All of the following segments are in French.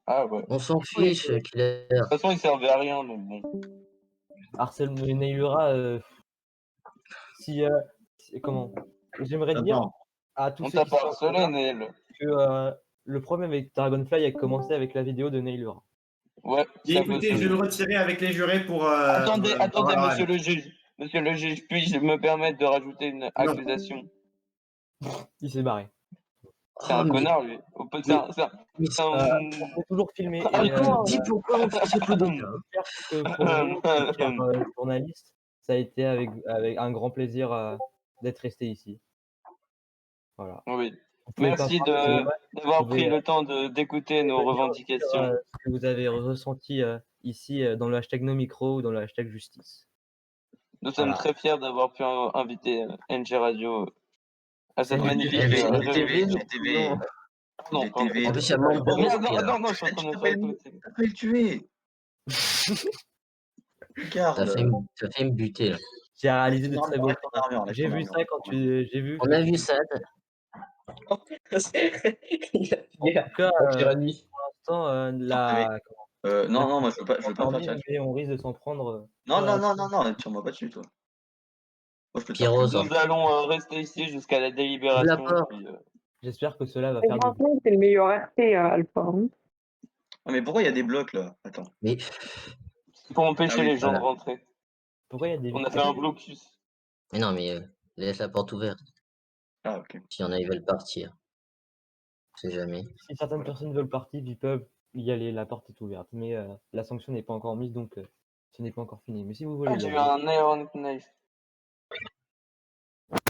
Ah ouais. De On s'en Oui, fiche, oui. Killer. toute façon, il servait à rien, donc bon. Naylura, si, comment? J'aimerais dire Attends. à tous On ceux t'a qui pas sont harcelé, Neil. que le problème avec Dragonfly a commencé avec la vidéo de Naylura. Ouais, Et ça écoutez, je vais le retirer avec les jurés pour. Attendez, pour Valorant. monsieur le juge. Monsieur le juge, puis-je me permettre de rajouter une accusation? Il s'est barré. C'est un connard, lui. C'est un... mais c'est un- On est toujours filmé et dis pourquoi on fait ce coup d'état. j'espère que pour vous, chers journalistes, ça a été avec un grand plaisir d'être resté ici. Voilà. Oui. Vous pouvez Merci pas parler, d'avoir vous pouvez, pris le temps d'écouter nos dire revendications. ce que vous avez ressenti ici dans le hashtag #NoMicro ou dans le hashtag Justice. Nous sommes Voilà. très fiers d'avoir pu inviter NG Radio à cette NG magnifique GTV, révolution. GTV. Non, GTV. En plus, il y a membre de non, respect, là. non, je suis en train de me faire écouter. T'as pas le tuer. Regarde. T'as fait me buter, là. J'ai réalisé de très beaux Arrête ton plans. armure, J'ai vu ça quand j'ai vu. On a vu ça. En tout cas, pour l'instant, Non, moi je veux pas me faire tirer. mais on risque de s'en prendre. Non, tire-moi pas dessus, toi. Moi je peux te faire Pierrot, que Nous allons rester ici jusqu'à la délibération. Puis, J'espère que cela va faire du bien. Franchement, c'est le meilleur RP Alpha. Hein. Ah, mais pourquoi il y a des blocs là? Attends. mais pour empêcher Ah oui, les gens de voilà. rentrer. Pourquoi il y a des On a fait un blocus. Mais non, mais laisse la porte ouverte. Ah, ok. S'il y en a, ils veulent partir. On sait jamais. Si certaines personnes veulent partir, ils peuvent y aller, la porte est ouverte. Mais la sanction n'est pas encore mise, donc ce n'est pas encore fini. Mais si vous voulez y J'ai eu aller, un Iron Knife.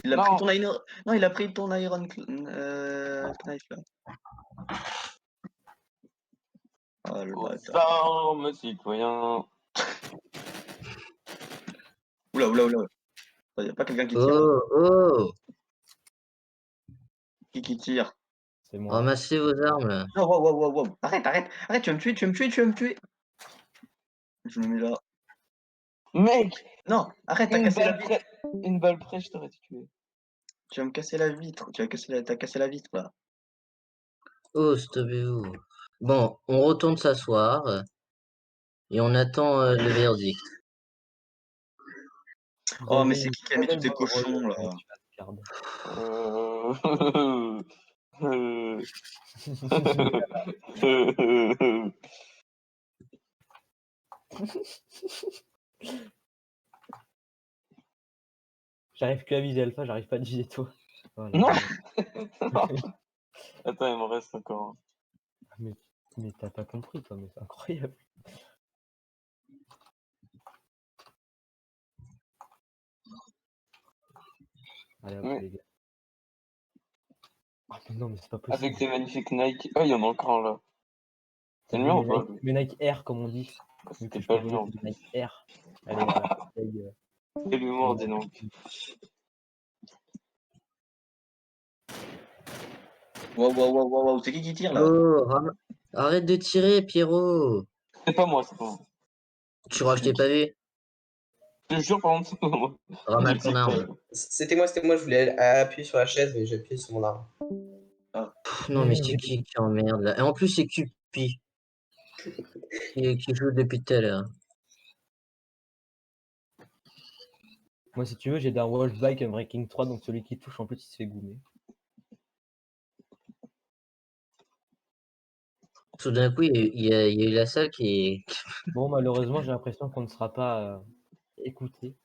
Il a Non. pris ton Iron. Non, il a pris ton Iron Knife là. Oh le Aux bâtard. armes, citoyens. Oula. Y a pas quelqu'un qui tire là? Oh! Qui tire? c'est moi. Ramassez vos armes, là. Non, wow. Arrête, tu vas me tuer. Je me mets là. Mec, Non, arrête, t'as cassé la vitre. une balle près, je t'aurais tué. Tu vas me casser la vitre. T'as cassé la vitre là. Oh, stoppez-vous. Bon, on retourne s'asseoir et on attend le verdict. Vous Oh, mais avez c'est une qui a mis très tous ces belle bonne cochons rôle, là? monsieur Asgard. J'arrive que à viser Alpha, j'arrive pas à viser toi. Voilà. Non. Attends, il m'en reste encore. Mais t'as pas compris, toi, mais c'est incroyable. Allez hop, Ouais. les gars. Ah, mais non, mais c'est pas possible. Avec tes magnifiques Nike. Oh, il y en a encore un là. C'est le mien ou pas? Mais Nike Air, comme on dit. C'était pas le mien. Nike Air. Allez, voilà. C'est l'humour, dis donc. Wow, c'est qui tire là? Oh, arrête de tirer, Pierrot. C'est pas moi, c'est pas moi. Tu crois que je t'ai pas vu? Je te jure, par contre, c'est pas moi. Ramasse ton arme. C'était moi, je voulais appuyer sur la chaise, mais j'ai appuyé sur mon arme. Pff, non, mais c'est qui emmerde là? Et en plus, c'est Cupi qui joue depuis tout à l'heure. Moi, si tu veux, j'ai d'un Wolfbike Breaking 3, donc celui qui touche, en plus, il se fait goumer. Tout d'un coup, il y a eu la salle qui est. Bon, malheureusement, j'ai l'impression qu'on ne sera pas écouté.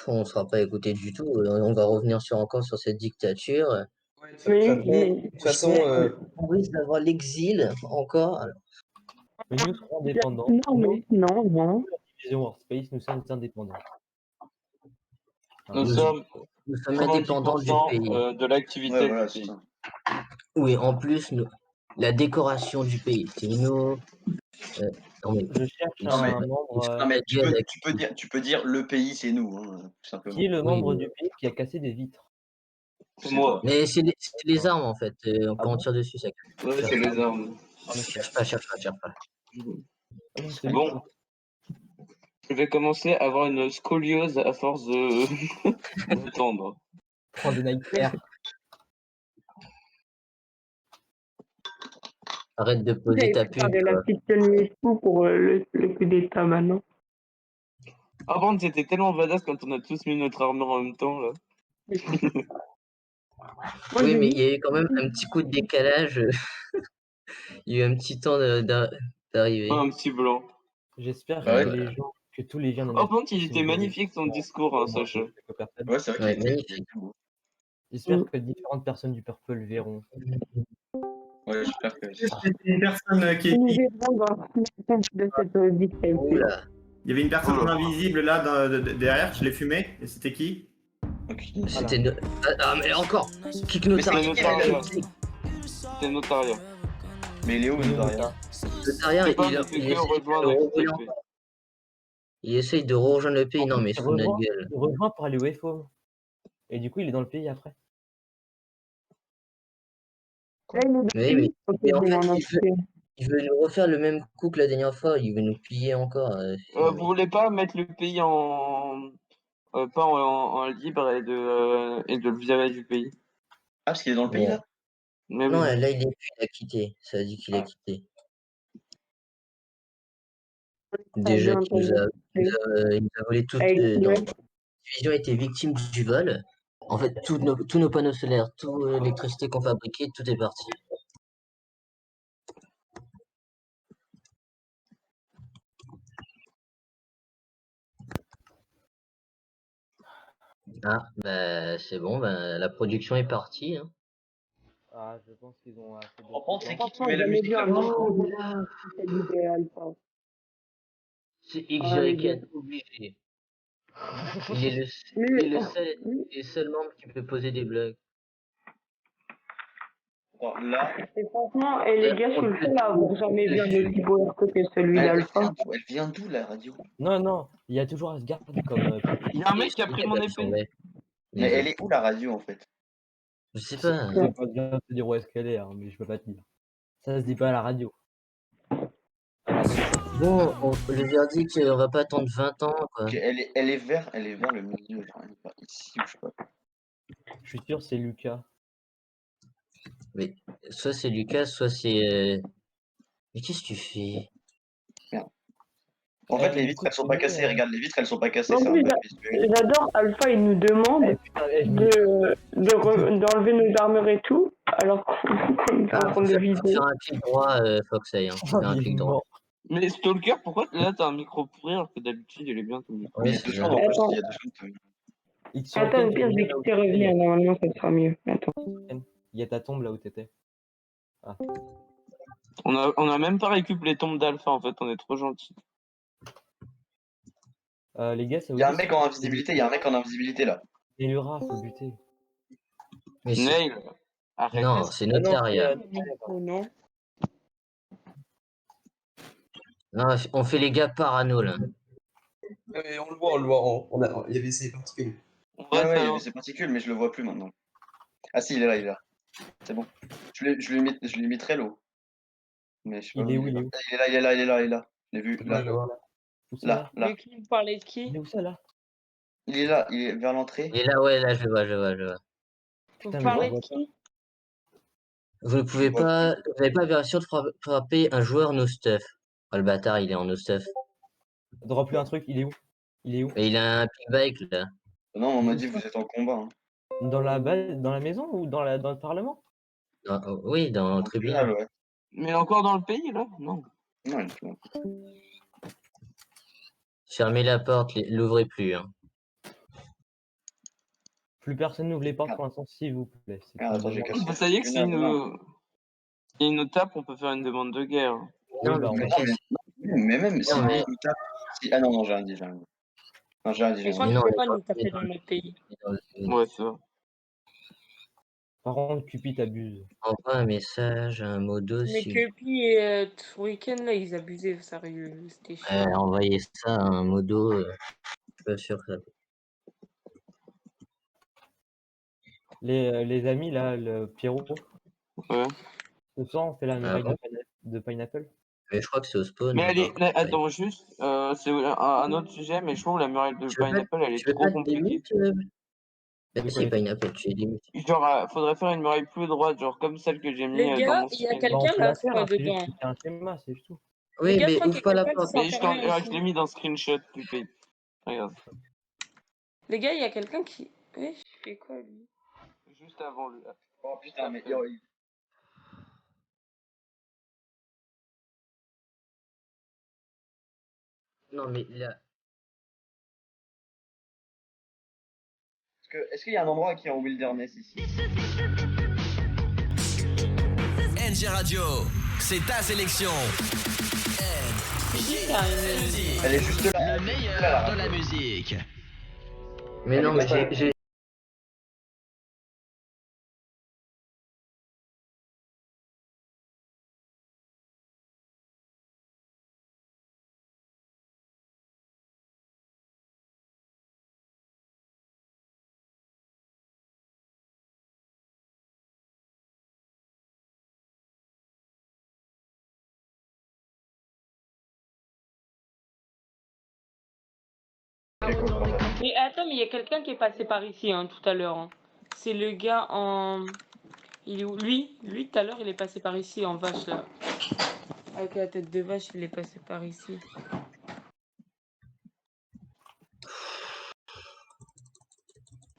On ne sera pas écouté du tout. On va revenir encore sur cette dictature. Mais- De toute façon, On risque d'avoir l'exil encore. Alors, Mais nous serons indépendants. Non, Nous, mais non. division Warspace, nous sommes indépendants. Nous sommes nous sommes indépendants du 90% pays. de l'activité Ouais, voilà, du c'est pays. ça. Oui, en plus, la décoration du pays. C'est nous. Non, mais Je cherche Non, mais- un membre. Non, mais Dialect. tu peux dire le pays, c'est nous, hein, tout simplement. Qui est le Oui, membre mais- du pays qui a cassé des vitres? C'est moi. Mais c'est les armes en fait. Quand on bon tire dessus, ça. Ouais, c'est les armes. Cherche pas. Ah non, c'est lui. Bon. Je vais commencer à avoir une scoliose à force de d'attendre. Prends des Nike Air. Arrête de Vous poser avez ta pu faire pub, de la toi. petite tenue et tout pour le coup d'état maintenant. Ah, par contre, c'était tellement badass quand on a tous mis notre armure en même temps, là. Moi, Oui, j'ai mais vu. il y a eu quand même un petit coup de décalage. Il y a eu un petit temps d'arriver. Un petit blanc. J'espère Bah que ouais. les gens, que tous les gens de Par notre contre, il team était vont magnifique son vont- discours, hein, vont Sacha. manger quelques personnes. Ouais, c'est vrai Ouais, qu'il était magnifique. beau. J'espère que différentes personnes du Purple verront. Ouais, j'espère que. C'était une personne qui Nous était. verrons dans de cette victime. Oula. Il y avait une personne Oula. invisible là derrière, je l'ai fumé. Et c'était qui? Ok. C'était mais encore Kick Notaria. c'est Notaria. C'est Notaria. Mais il est où, Oui, Notaria? Notaria, Je sais pas, il mais c'est essaye que de rejoindre avec rerouler TP. encore. Il essaye de rejoindre le pays. Non, mais il se fout de notre gueule. Il rejoint pour aller au FOM. Et du coup, il est dans le pays après. Là, il nous Oui, mais, Ok, mais en bon, fait, on a il veut nous refaire le même coup que la dernière fois. Il veut nous piller encore. Vous voulez pas mettre le pays en. Pas en libre et de le virer du pays? Ah, parce qu'il est dans le pays, Bon. là? Mais Non, oui. là, il a quitté. Ça a dit qu'il a Ah. quitté. bien Déjà qu'il nous a, entendu. il nous a volé toute. Avec Non, Noël. la division était victime du vol. En fait, tous nos panneaux solaires, toute l'électricité qu'on fabriquait, tout est parti. Ah, bah, c'est bon, bah, la production est partie. Hein. Ah, je pense qu'ils ont assez de. Par contre, c'est qui Franchement, met la jamais musique vu un là? mot c'est l'idéal, ça. C'est Ah, les XJKN, gars. obligé. Il est le seul membre qui peut poser des blagues. Bon, là. Et franchement, et les gars, je suis le seul à avoir jamais vu un aussi beau RP que celui d'Alpha. Elle vient d'où, la radio? Non, il y a toujours Asgard comme. Il y a un mec qui a pris mon épée. Mais elle est où, la radio, en fait? Je sais Je pas. sais pas bien te dire où est-ce qu'elle est, hein, mais je peux pas te dire. Ça se dit pas à la radio. Bon, le verdict, on va pas attendre 20 ans, quoi. Ok, elle est vers le milieu, genre, elle est pas ici ou je sais pas. Je suis sûr c'est Lucas. Mais soit c'est Lucas, soit c'est. Mais qu'est-ce que tu fais? En Eh, fait, mais les du vitres, coup, elles sont pas tu veux, cassées. Regarde, les vitres, elles sont pas cassées. En C'est un plus, bug visuel. j'adore Alpha, il nous demande d'enlever nos armures et tout, alors qu'on est en train de viser. Faire un clic droit, Foxey. Hein. Faire un Il est clic droit. mort. Mais Stalker, pourquoi là t'as un micro pourri alors que d'habitude il est bien ton micro? Oui, Il y a c'est deux ça. choses en plus. Attends. Il y a deux choses. Il te sur Attends, lequel au pire, je vais là où quitter revenir, normalement, ça sera mieux. Attends. Il y a ta tombe là où t'étais. On a même pas récupéré les tombes d'Alpha en fait, on est trop gentils. Les gars, ça Il vous y a un dit mec en invisibilité. Il y a un mec en invisibilité là. Et Lura, faut le buter. Mais Nail, arrête. non, c'est Ah non, Notaria. Oh non. Non, on fait les gars parano, là. On le voit. Il y avait ses particules. On Ouais, reste ouais, à il y avait ses particules, mais je le vois plus maintenant. Ah si, il est là, il est là. C'est bon. Je lui mis très low. Mais je sais pas Il est où, il il est est où? là. Il est là. Je l'ai vu, là. Où ça, Là, là. De qui vous parlez de qui? Il est où ça là? Il est là, il est vers l'entrée. Et là, ouais, là, je vois. Vous Putain, mais parlez je de vois qui? Vous ne pouvez pas, vous n'avez pas version de frapper un joueur no stuff. Oh, le bâtard, il est en no stuff. Drop-lui un truc, il est où? Il est où? Et il a un pickbike, là. Non, on m'a dit vous êtes en combat. Hein. Dans la maison ou dans le parlement? Oui, dans le tribunal. Ouais. Mais encore dans le pays là? Non. Non, il est plus là. Fermez la porte, l'ouvrez plus. Hein. Plus personne n'ouvre les portes pour l'instant, s'il vous plaît. C'est Ah, une attends, j'ai demande. cassé. Vous savez que s'il nous tape, on peut faire une demande de guerre. Non, bah, mais Mais même si mais- il nous tape. Ah non, j'ai rien dit. Non, j'ai rien dit. Je crois Mais qu'il non, ne peut mais pas non, nous taper dans notre pays. Ouais, c'est vrai. Par contre, Cupid abuse. envoie un message, un mot Mais dossier. Kirby et Weekend, là, ils abusaient, sérieux. C'était chiant. Envoyez ça, un modo. Je suis pas sûr que ça. Les amis, là, le Pierrot, Ouais. ce soir, on fait la muraille de Pineapple. Mais je crois que c'est au spawn. Mais hein, elle est. par contre. Attends, juste, c'est un autre sujet, mais je trouve la muraille de Tu veux pas- Pineapple elle est Tu veux trop pas te compliquée. démute Bah, Vous si, connaissez- Pineapple, tu es limite. Genre, faudrait faire une muraille plus droite, genre comme celle que j'ai mis Les dans gars, mon il y a screen. quelqu'un Bon, on peut là, la c'est faire, pas hein, c'est juste dedans. que c'est un schéma, c'est tout. Les Oui, gars, je mais crois qu'il y ouvre a pas la quelqu'un qui porte. Mais s'en fait rien regarde, je aussi. l'ai mis dans screenshot, Pupé. Regarde, Les gars, il y a quelqu'un qui... Ouais, je fais quoi lui? juste avant le. Oh putain, mais Non, mais là. est-ce qu'il y a un endroit qui est en wilderness ici? NG Radio, c'est ta sélection. Elle est juste là. Le meilleur de la musique. Mais non, mais j'ai. Mais attends, mais il y a quelqu'un qui est passé par ici hein, tout à l'heure. Hein. C'est le gars en... Il est où? Lui, tout à l'heure, il est passé par ici en vache là. Avec la tête de vache, il est passé par ici.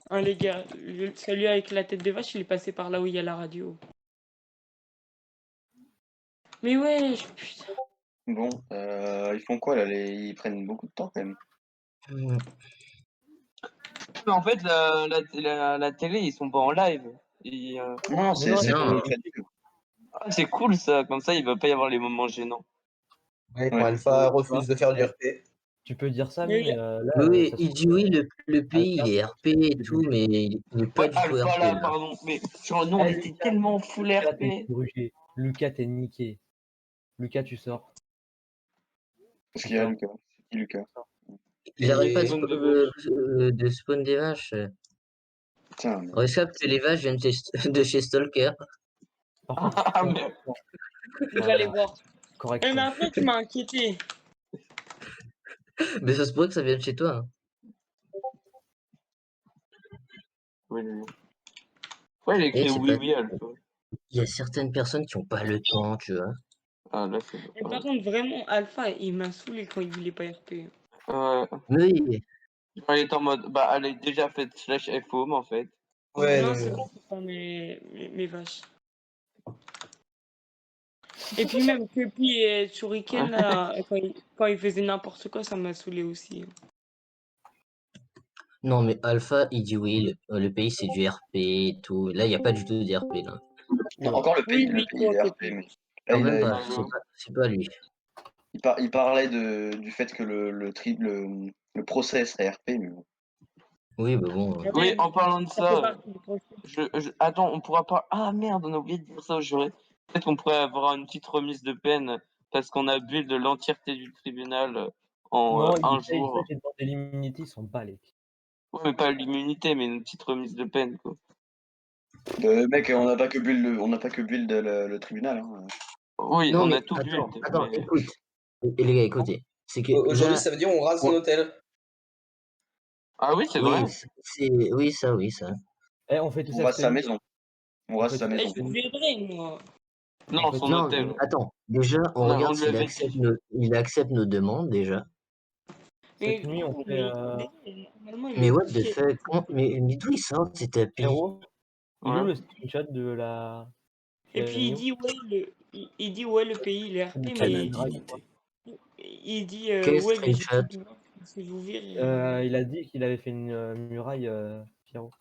Hein, les gars, celui avec la tête de vache, il est passé par là où il y a la radio. Mais ouais, putain. Bon, ils font quoi là? Ils prennent beaucoup de temps quand même. Mais en fait, la télé, ils sont pas en live. Et, Non, c'est non. pour le crédit. c'est cool ça, comme ça, il va pas y avoir les moments gênants. Ouais, quand Ouais. Alpha refuse de faire du RP. Tu peux dire ça, Mais mais là, Oui, ça se il dit oui, le pays il est RP et tout, mais il est pas Ouais, du tout Alpha RP là, là. pardon. Mais genre, nous, on Eh, était Lucas, tellement full Lucas, RP. t'es brûlé. Lucas, t'es niqué. Lucas, tu sors. Qu'est-ce qu'il y a, Lucas? C'est qui, Lucas? Il arrête pas de, Spawn de de spawn des vaches. Putain, mais... Rescap que les vaches viennent de chez Stalker. Par contre, Ah, merde. vous allez voir. correct. Et maintenant, tu m'as inquiété. Mais ça se pourrait que ça vienne chez toi. Hein. Oui. Ouais, il a écrit c'est oui, pas- oui, Alpha. Il y a certaines personnes qui ont pas le temps, tu vois. Ah, là, c'est. Mais par contre, vraiment, Alpha, il m'a saoulé quand il voulait pas RP. Oui, Elle est en mode, bah, elle a déjà fait / FOM en fait. Ouais, Non, non, c'est mais- pas pour mes vaches. Et puis même Kepi et Shuriken, là, quand il faisait n'importe quoi, ça m'a saoulé aussi. non mais Alpha, il dit oui, le pays c'est du RP et tout. Là, il n'y a pas du tout de RP là. Non, encore le pays, Oui, le pays toi, il est RP, Kepi. mais... Quand Là, même il, pas, il- c'est pas lui. il parlait du fait que le procès serait RP, mais bon. Oui, bah bon. Oui, en parlant de Ça fait ça, partie du procès. attends, on pourra pas. Ah merde, on a oublié de dire ça au juré. Peut-être qu'on pourrait avoir une petite remise de peine parce qu'on a build de l'entièreté du tribunal en Non, un il jour. j'ai demandé l'immunity, ils sont pas les. Ouais, mais pas l'immunité, mais une petite remise de peine quoi. Mec, on n'a pas que build le tribunal. Hein. Oui, Non on mais a tout attends, build. attends, mais- écoute. Et les gars, écoutez. C'est que Aujourd'hui, là, ça veut dire on rase son hôtel. Ah oui, c'est vrai. oui, ça. Eh, on fait tout On ça. rase sa maison. On rase fait sa tout- Eh, maison. je vous aiderai, moi. Non, fait, son Non, hôtel. mais attends. Déjà, on Non, regarde on lui s'il avait accepte nos demandes déjà. Cette Mais, nuit, on fait. normalement, il Mais est what the obligé. fuck? Mais d'où il sort ces tapis? Héros, il est où Ouais. le screenshot de la. Et puis il dit ouais le pays il est RP mais il dit Quel ouais les screenshot? étudiants si vous virez. Il a dit qu'il avait fait une muraille, Pierrot.